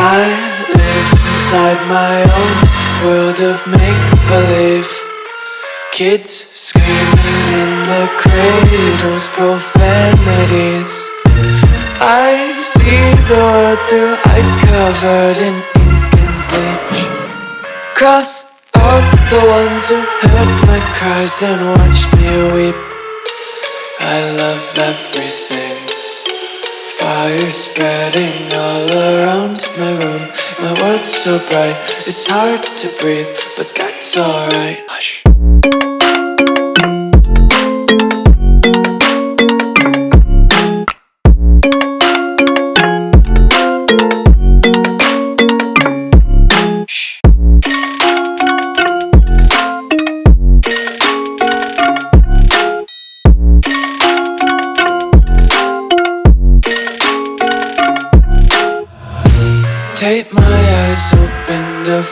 I live inside my own world of make-believe. Kids screaming in the cradles, profanities. I see the world through ice covered in ink and bleach. Cross out the ones who heard my cries and watched me weep. I love everything. Fire spreading all around my room. My world's so bright, it's hard to breathe, but that's alright. Hush. Take my eyes open to